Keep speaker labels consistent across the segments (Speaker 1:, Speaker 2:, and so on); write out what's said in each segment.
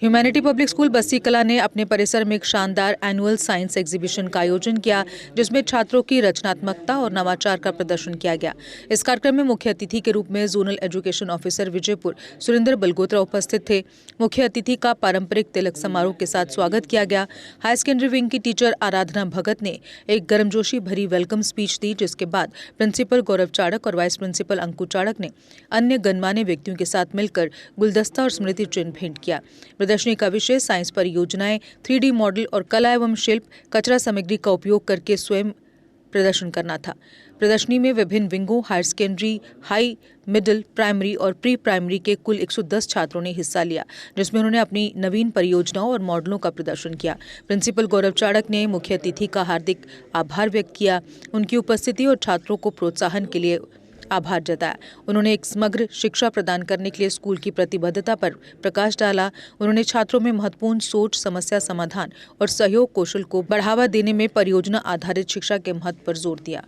Speaker 1: Humanity public school बस्ती कला ने अपने परिसर में एक शानदार एनुअल साइंस एग्जीबिशन का आयोजन किया, जिसमें छात्रों की रचनात्मकता और नवाचार का प्रदर्शन किया गया। इस कार्यक्रम में मुख्य अतिथि के रूप में zonal education officer Vijaypur Surendra Balgotra उपस्थित थे। मुख्य अतिथि का पारंपरिक तिलक समारोह के साथ स्वागत किया गया। हाई सेकेंडरी विंग की टीचर आराधना भगत ने एक गर्मजोशी भरी वेलकम स्पीच दी, जिसके बाद प्रिंसिपल गौरव चाड़क और वाइस प्रिंसिपल अंकु चाड़क ने अन्य गणमान्य व्यक्तियों के साथ मिलकर गुलदस्ता और स्मृति चिन्ह भेंट किया। प्रदर्शनी का विषय साइंस परियोजनाएं, 3D मॉडल और कला एवं शिल्प, कचरा सामग्री का उपयोग करके स्वयं प्रदर्शन करना था। प्रदर्शनी में विभिन्न विंगों, higher secondary, high, middle, primary और प्री प्राइमरी के कुल 110 छात्रों ने हिस्सा लिया, जिसमें उन्होंने अपनी नवीन परियोजनाओं और मॉडलों का प्रदर्शन किया। प्रिंसिपल गौरव चाड़क ने मुख्य अतिथि का हार्दिक आभार व्यक्त किया। उनकी उपस्थिति और छात्रों को प्रोत्साहन के लिए आभार जताया। उन्होंने एक समग्र शिक्षा प्रदान करने के लिए स्कूल की प्रतिबद्धता पर प्रकाश डाला। उन्होंने छात्रों में महत्वपूर्ण सोच, समस्या समाधान और सहयोग कौशल को बढ़ावा देने में परियोजना आधारित शिक्षा के महत्व पर जोर दिया।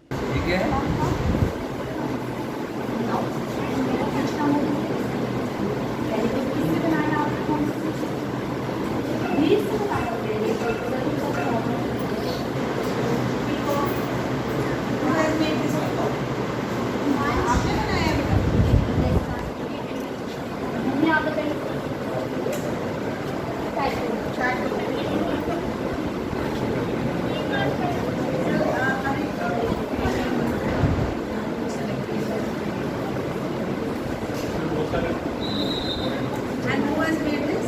Speaker 2: And who has made this?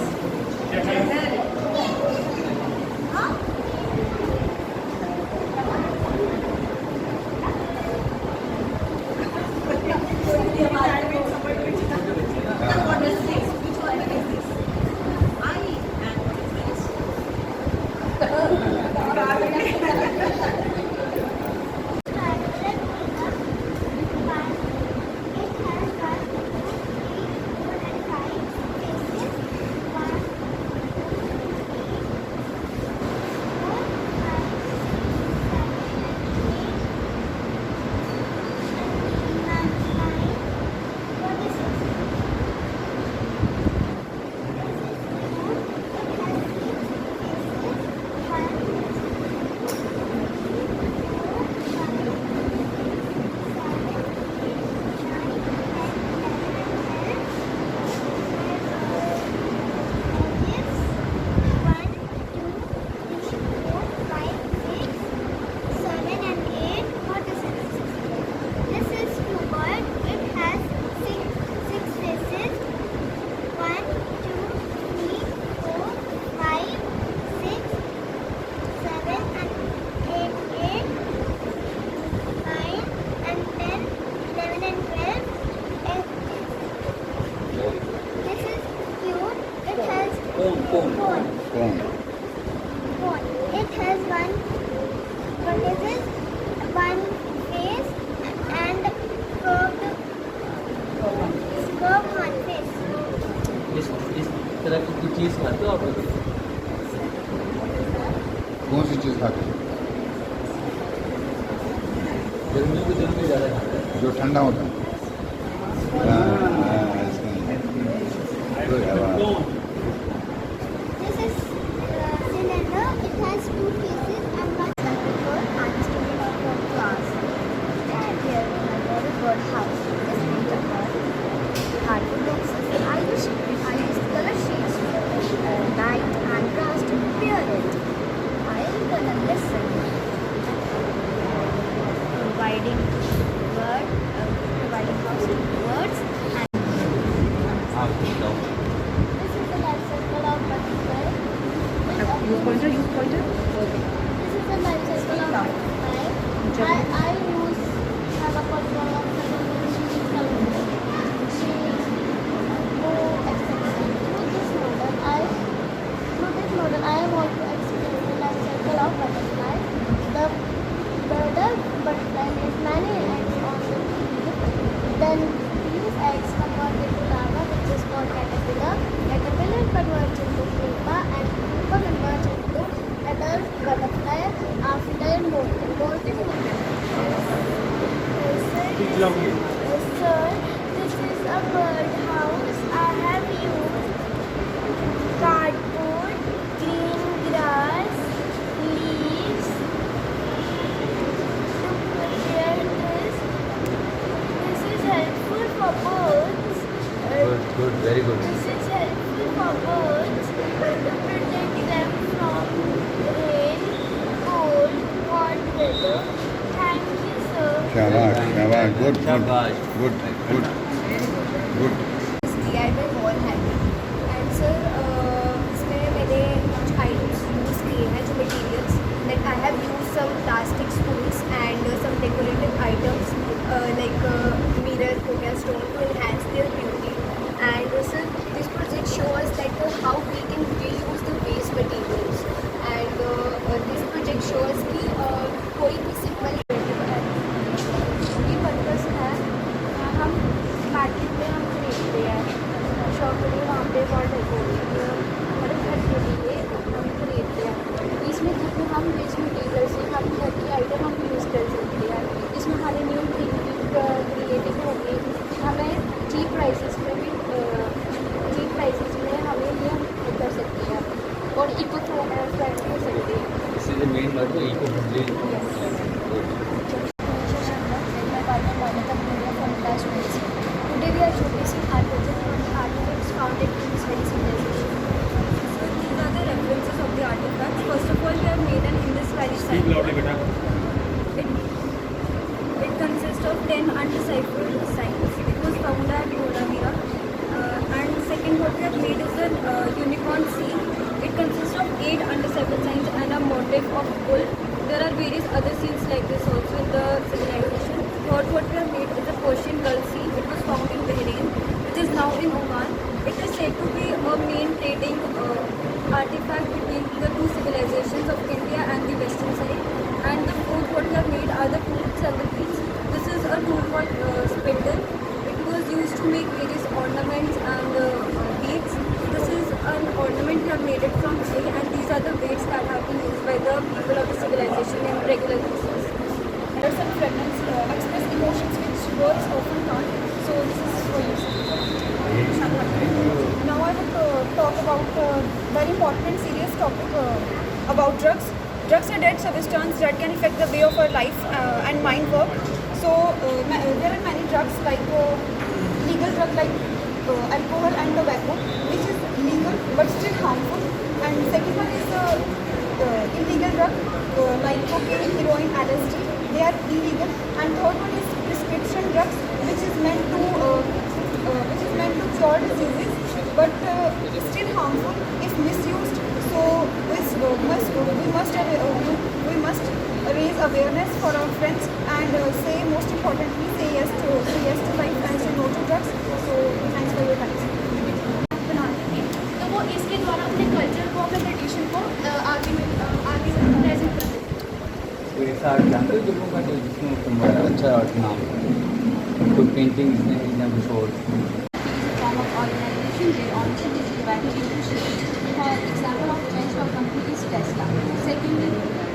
Speaker 2: What is this? Which one is this? I and what is this?
Speaker 3: Cone.
Speaker 4: It has one face and curved one face.
Speaker 5: इस तरह की कुछ चीज़ खाते हो आप लोग?
Speaker 3: कौन सी चीज़ खाते हैं?
Speaker 5: गर्मियों के दिन में ज़्यादा खाते हैं।
Speaker 3: जो ठंडा होता है।
Speaker 4: This is cylinder. It has two faces and one before I'm student of your class. And here in a very good house. This is the hardwood boxes. I use color sheets, light and grass to prepare it. I am gonna listen. Providing house to words and
Speaker 5: आप बताओ।
Speaker 4: this is the life cycle of butterfly.
Speaker 1: Use pointer.
Speaker 4: This is the life cycle of butterfly. I use Hagapotra of she etc. Through this model, I am going to explain the life cycle of butterfly. The butterfly lays many eggs on the leaf. Then these eggs convert into larva, which is called caterpillar. Caterpillar converts into pupa, and pupa converts into adult butterfly after molting. Sir, this is a bird house. I have used card
Speaker 3: शाबाश शाबाश good good
Speaker 5: शाबाश।
Speaker 3: Good good good
Speaker 2: DIY wall hanging and sir इसमें मैंने कुछ items use किए हैं जो materials like I have used some plastic spools and some decorative items like mirror हो गया stone to enhance their beauty and sir this project shows that how we can reuse the waste materials and this project shows कि कोई भी simple ये purpose है हम market में हम खरीदते हैं शॉप में वहाँ पे वॉल डेकोरेट हमारे घर के लिए हम खरीदते हैं इसमें जितने हम वेस्ट मटीरियल्स हैं हम घर की आइटम हम यूज़ कर सकते हैं इसमें हमारे न्यू थिंकिंग क्रिएटिव होगी हमें चीप प्राइसेस में भी चीप प्राइसेस में हमें ये हम कर सकते हैं और इको फ्रेंडली हो सकते हैं
Speaker 5: This is the main motto, eco-friendly.
Speaker 2: Today we are showcasing our project on the artifacts found in Indus Valley civilization. So these are the references of the artifacts. First of all, we have made an Indus Valley sign. It consists of 10 undeciphered signs. It was found at Dholavira. And second, what we have made is a unicorn seal. It consists of 8 undeciphered signs and a motif of bull. There are various other seals like this also in the civilization. Third, what we have made is a Persian gull seal. It was found in Bahrain, which is now in Oman. It is said to be a main trading artifact between the two civilizations of India and the western side. And the fourth, what we have made are the tools and the beads. This is a tool called spindle. It was used to make various ornaments and beads. This is an ornament we have made it from clay, and these are the weights that have been used by the people of the civilization in regular basis. There's some fragments express emotions which words often can't. So this is for you. Now I would talk about very important and serious topic about drugs. Drugs are dead substances that can affect the way of our life and mind work. So there are many drugs like legal drug like alcohol and tobacco, which is legal but still harmful. And second one is illegal drug like cocaine, heroin, LSD. They are illegal. And third one is prescription drugs, which is meant to cure diseases, but still harmful if misused. So we must raise awareness for our friends and say most importantly say yes to life and say no to drugs. So thanks for your time.
Speaker 4: बनाते थे तो वो इसके द्वारा अपने culture को अपने tradition को आगे प्रेजेंट करते थे
Speaker 5: तो ऐसा आर्ट जानते हो जो का जो जिसमें तुम्हारा अच्छा आर्ट नाम है कोई पेंटिंग इसमें या कुछ और
Speaker 2: Form of organization where ownership is divided into shares. For example of bench or company is Tesla. Secondly,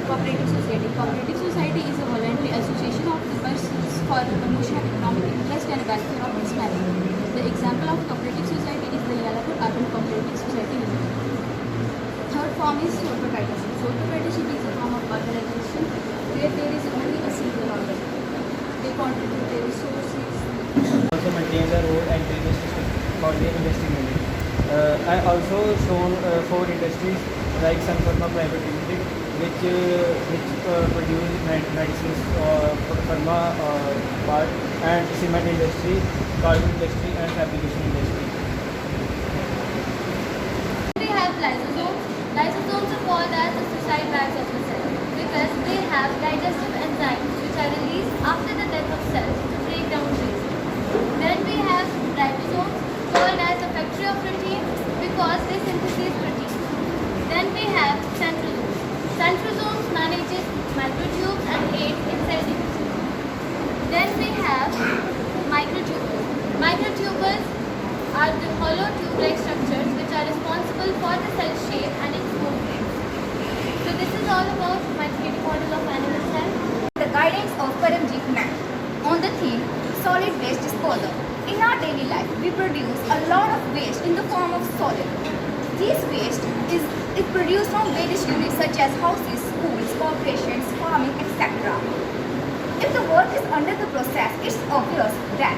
Speaker 2: cooperative society. Cooperative society is a voluntary association of persons for the promotion of economic interest and welfare of its members. The example of cooperative society is the Yalapur Urban Cooperative Society Limited. Third form is sole proprietorship. Sole proprietorship is a form of organization where there is only a single organ. They contribute their resources.
Speaker 6: Also maintain the road and drainage system for the industry unit. I also shown 4 industries like Sun Pharma Private Limited, which produce medicines for pharma part, and cement industry, cargo industry, and fabrication industry.
Speaker 4: We have lysosomes. Lysosomes are called as the suicide bags of the cell because they have digestive enzymes which are released after the death of cells to break down waste. Then we have ribosomes called as the factory of protein because they synthesize protein. Then we have centrosomes. Centrosomes manages microtubes and aid in cell division. Then we have microtubules. Microtubules are the hollow tube-like structures which are responsible for the cell shape and its movement. So this is all about my 3D model of animal cell.
Speaker 2: The guidance of Paramjit Ma'am on the theme solid waste disposal. In our daily life, we produce a lot of waste in the form of solid. This waste is produced from various units such as houses, schools, corporations, farming, etc. If the work is under the process, it's obvious that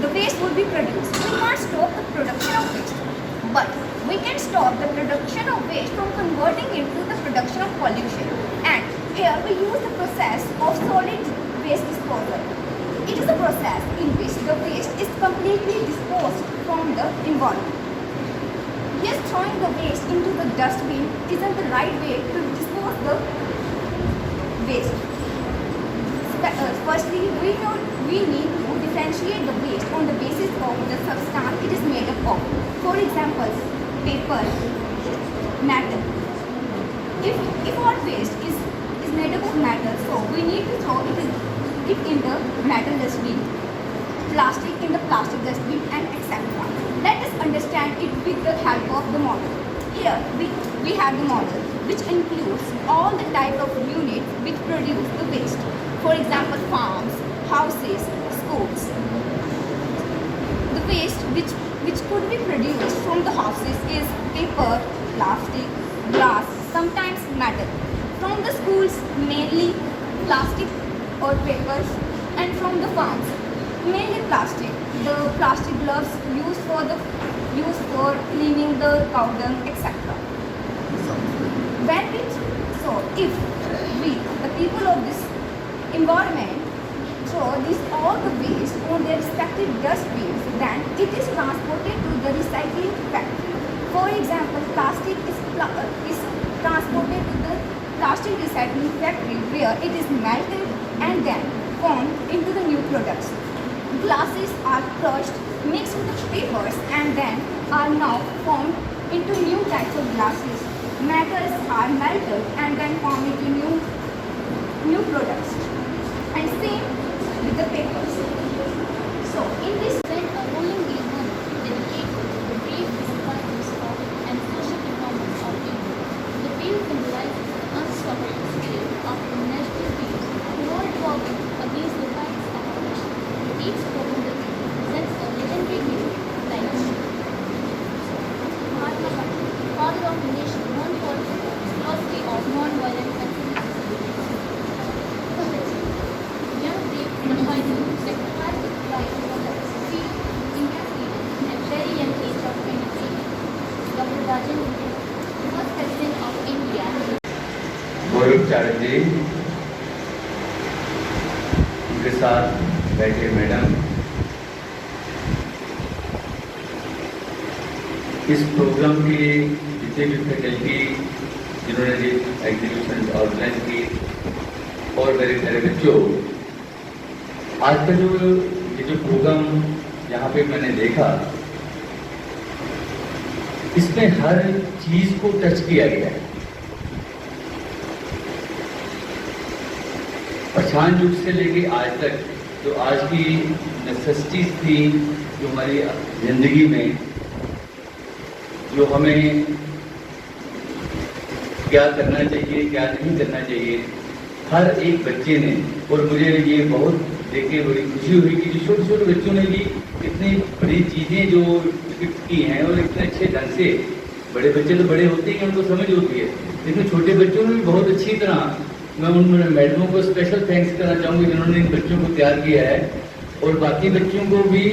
Speaker 2: the waste would be produced. We can't stop the production of waste, but we can stop the production of waste from converting into the production of pollution. And here we use the process of solid waste disposal. It is a process in which the waste is completely disposed from the environment. Yes, throwing the waste into the dustbin isn't the right way to dispose the waste. Firstly, we need to differentiate the waste on the basis of the substance it is made up of. For example, paper, metal. If our waste is made up of metal, so we need to throw it in the metal dustbin, plastic in the plastic dustbin, and etc. Let us understand it with the help of the model. Here we have the model, which includes all the type of units which produce the waste. For example, farms, houses, schools. The waste which could be produced from the houses is paper, plastic, glass, sometimes metal. From the schools, mainly plastic or papers, and from the farms, mainly plastic. The plastic gloves used for cleaning the cow dung, etc. If we, the people of this environment, throw all the waste on their respective dustbins, then it is transported to the recycling factory. For example, plastic is transported to the plastic recycling factory, where it is melted and then formed into the new products. Glasses are crushed, mixed with the papers, and then are now formed into new types of glasses. Metals are melted and then formed into new products. And same with the papers. So in this
Speaker 4: When a rolling day month dedicated to the brave disappointments of and social performance of people, the wheel symbolizes the unstoppable spirit of the national teams who are revolving against the fight established. Each program presents a legendary hero like Mahatma Gandhi, father of the nation, known for his philosophy of non-violence and civil society. Young brave disappointed sacrificed his life for the field India's freedom at very young age of 23. Dr. Rajendra Prasad, the first president of India.
Speaker 5: गौरव चैटर्जी उनके साथ बैठे madam, इस programme के जितने भी faculty जिन्होंने exhibition organise की, और मेरे प्यारे बच्चों, आज का जो प्रोग्राम यहाँ पे मैंने देखा, इसमें हर चीज को टच किया गया है। पहचान युग से लेके आज तक जो आज की नेसेसिटीज थी, जो हमारी जिंदगी में जो हमें क्या करना चाहिए, क्या नहीं करना चाहिए, हर एक बच्चे ने, और मुझे ये बहुत देख के बड़ी खुशी हुई कि जो छोटे छोटे बच्चों ने भी इतनी बड़ी चीज़ें जो डिपिक्ट की हैं, और इतने अच्छे ढंग से, बड़े बच्चे तो बड़े होते ही उनको समझ होती है, लेकिन छोटे बच्चों ने भी बहुत अच्छी तरह, मैं उन मैडमों को स्पेशल थैंक्स करना चाहूँगी जिन्होंने इन बच्चों को तैयार किया है, और बाकी बच्चों को भी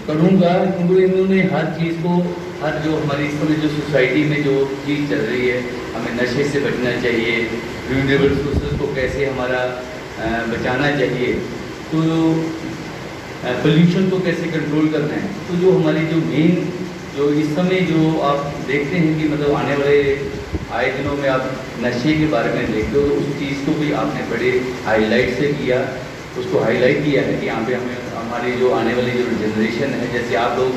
Speaker 5: करूँगा, क्योंकि इन्होंने हर चीज़ को, हर जो हमारी इस समय जो सोसाइटी में जो चीज़ चल रही है, हमें नशे से बचना चाहिए, रिन्यूएबल सोर्सेज को कैसे हमारा बचाना चाहिए, तो पोल्यूशन को कैसे कंट्रोल करना है, तो जो हमारी जो मेन जो इस समय जो आप देखते हैं कि मतलब आने वाले आए दिनों में आप नशे के बारे में देखते हो, उस चीज़ को भी आपने बड़े हाईलाइट से किया, उसको हाईलाइट किया है कि यहाँ पे हमें हमारी जो आने वाली जो जनरेशन है, जैसे आप लोग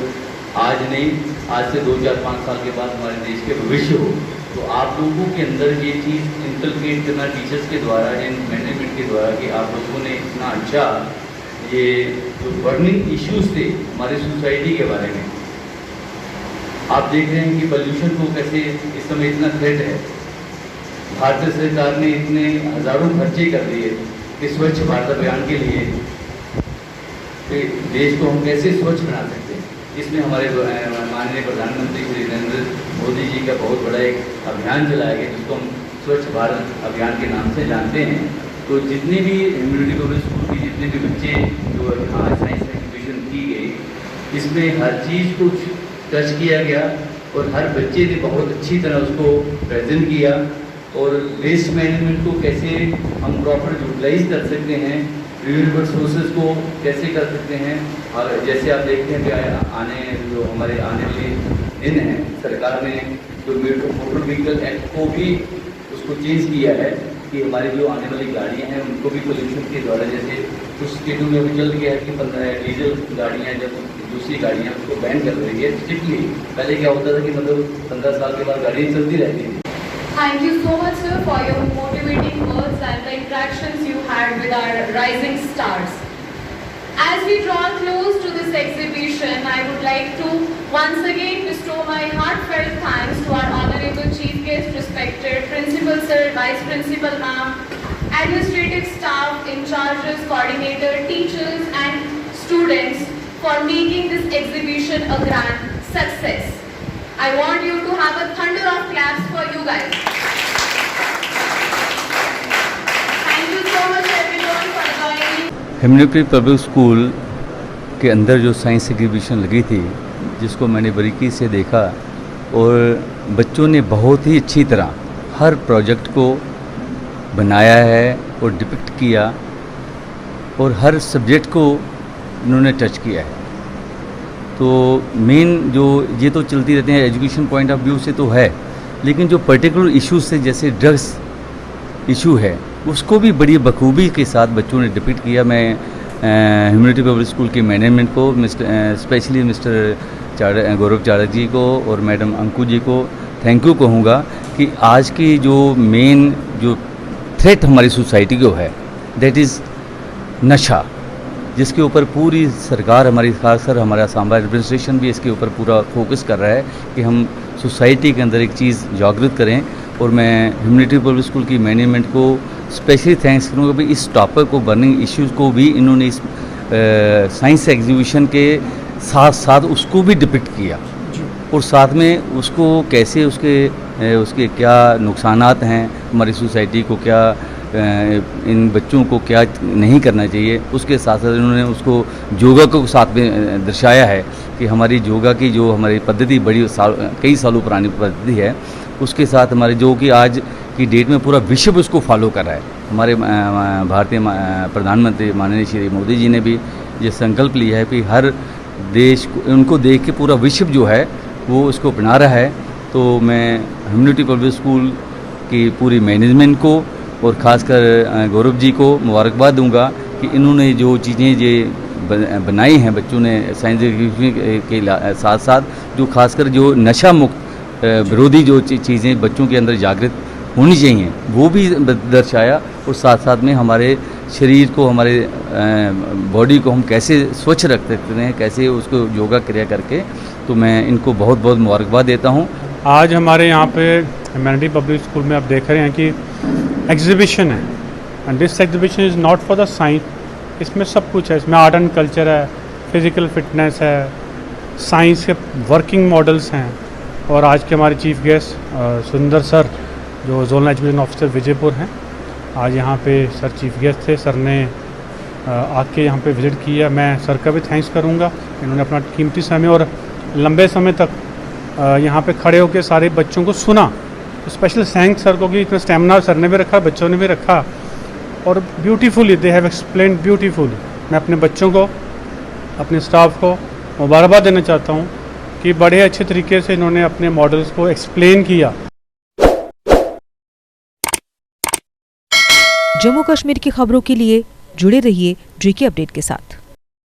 Speaker 5: आज नहीं, आज से 2, 4, 5 साल के बाद हमारे देश के भविष्य हो, तो आप लोगों के अंदर ये चीज़ इंकलकेट करना टीचर्स के द्वारा, इन मैनेजमेंट के द्वारा, कि आप लोगों ने इतना अच्छा ये जो बर्निंग इश्यूज थे हमारी सोसाइटी के बारे में, आप देख रहे हैं कि पोल्यूशन को कैसे इस समय इतना थ्रेट है। भारतीय सरकार ने इतने हज़ारों खर्चे कर दिए कि स्वच्छ भारत अभियान के लिए, कि देश को हम कैसे स्वच्छ बना सकते हैं। इसमें हमारे माननीय प्रधानमंत्री श्री नरेंद्र मोदी जी का बहुत बड़ा एक अभियान चलाया गया, जिसको हम स्वच्छ भारत अभियान के नाम से जानते हैं। तो जितने भी इम्यूनिटी पब्लिक स्कूल की जितने भी बच्चे जो यहाँ साइंस एग्जीबिशन की गई, इसमें हर चीज़ को टच किया गया, और हर बच्चे ने बहुत अच्छी तरह उसको प्रेजेंट किया, और वेस्ट मैनेजमेंट को कैसे हम प्रॉपर यूटिलाइज कर सकते हैं, रिन्यूएबल सोर्सेज को कैसे कर सकते हैं। और जैसे आप देखते हैं कि हमारे आने वाले दिन हैं, सरकार ने जो मोटर व्हीकल एक्ट को भी उसको चेंज किया है कि हमारी जो आने वाली गाड़ियां हैं उनको भी पोल्यूशन के द्वारा, जैसे कुछ स्टेटों में अभी चल गया है कि डीजल गाड़ियां जब दूसरी गाड़ियां उसको बैन कर रही है स्ट्रिक्टली। पहले क्या होता था कि मतलब 15 साल के बाद गाड़ियाँ चलती रहती थी।
Speaker 7: Thank you so much, sir, for your motivating words and the interactions you had with our rising stars. As we draw close to this exhibition, I would like to once again bestow my heartfelt thanks to our honorable chief guest, respected Principal Sir, Vice Principal Ma'am, administrative staff, in charges, coordinator, teachers and students for making this exhibition a grand success. I want you to have a thunder of claps for you guys. Thank you so much everyone for joining.
Speaker 5: Humanity public school के अंदर जो science exhibition लगी थी, जिसको मैंने बारीकी से देखा और बच्चों ने बहुत ही अच्छी तरह हर प्रोजेक्ट को बनाया है और डिपिक्ट किया और हर सब्जेक्ट को उन्होंने टच किया है। तो मेन जो ये तो चलती रहती हैं एजुकेशन पॉइंट ऑफ व्यू से तो है, लेकिन जो पर्टिकुलर इश्यूज से जैसे ड्रग्स इशू है उसको भी बड़ी बखूबी के साथ बच्चों ने डिपिक्ट किया। मैं ह्यूमैनिटी पब्लिक स्कूल के मैनेजमेंट को स्पेशली मिस्टर गौरव चाड़क जी को और मैडम अंकु जी को थैंक यू कहूँगा कि आज की जो मेन जो थ्रेट हमारी सोसाइटी को है दैट इज़ नशा, जिसके ऊपर पूरी सरकार हमारी, खासकर हमारा सांबा एडमिनिस्ट्रेशन भी इसके ऊपर पूरा फोकस कर रहा है कि हम सोसाइटी के अंदर एक चीज़ जागृत करें। और मैं ह्यूमैनिटी पब्लिक स्कूल की मैनेजमेंट को स्पेशली थैंक्स करूँगा कि इस टॉपिक को, बर्निंग इश्यूज़ को भी इन्होंने इस साइंस एग्जीबिशन के साथ साथ उसको भी डिपिक्ट किया और साथ में उसको कैसे उसके क्या नुकसानात हैं, हमारी सोसाइटी को क्या, इन बच्चों को क्या नहीं करना चाहिए, उसके साथ साथ इन्होंने उसको योगा को साथ में दर्शाया है कि हमारी योगा की जो हमारी पद्धति कई सालों पुरानी पद्धति है, उसके साथ हमारे जो कि आज की डेट में पूरा विश्व उसको फॉलो कर रहा है। हमारे भारतीय प्रधानमंत्री माननीय श्री मोदी जी ने भी ये संकल्प लिया है कि हर देश को उनको देख के पूरा विश्व जो है वो उसको अपना रहा है। तो मैं ह्यूमैनिटी पब्लिक स्कूल की पूरी मैनेजमेंट को और ख़ासकर गौरव जी को मुबारकबाद दूंगा कि इन्होंने जो चीज़ें ये बनाई हैं बच्चों ने साइंस एग्जीबिशन के साथ साथ जो खासकर जो नशा मुक्त विरोधी जो चीज़ें बच्चों के अंदर जागृत होनी चाहिए वो भी दर्शाया और साथ साथ में हमारे शरीर को, हमारे बॉडी को हम कैसे स्वच्छ रख सकते हैं, कैसे उसको योगा क्रिया करके। तो मैं इनको बहुत बहुत मुबारकबाद देता हूँ।
Speaker 8: आज हमारे यहाँ पे ह्यूमैनिटी पब्लिक स्कूल में आप देख रहे हैं कि एग्जीबिशन है and this exhibition is not for the science, इसमें सब कुछ है। इसमें आर्ट एंड कल्चर है, फिज़िकल फिटनेस है, साइंस के वर्किंग मॉडल्स हैं। और आज के हमारे चीफ गेस्ट सुंदर सर जो जोनल एजुकेशन ऑफिसर विजयपुर हैं, आज यहाँ पे सर चीफ गेस्ट थे। सर ने आके यहाँ पे विज़िट किया। मैं सर का भी थैंक्स करूँगा, इन्होंने अपना कीमती समय और लंबे समय तक यहाँ पे खड़े होकर सारे बच्चों को सुना। तो स्पेशल थैंक्स सर को कि इतना स्टेमिना सर ने भी रखा, बच्चों ने भी रखा और beautifully they have explain beautifully. मैं अपने बच्चों को, अपने स्टाफ को मुबारकबाद देना चाहता हूँ कि बड़े अच्छे तरीके से इन्होंने अपने मॉडल्स को एक्सप्लेन किया।
Speaker 1: जम्मू कश्मीर की खबरों के लिए जुड़े रहिए GK अपडेट के साथ।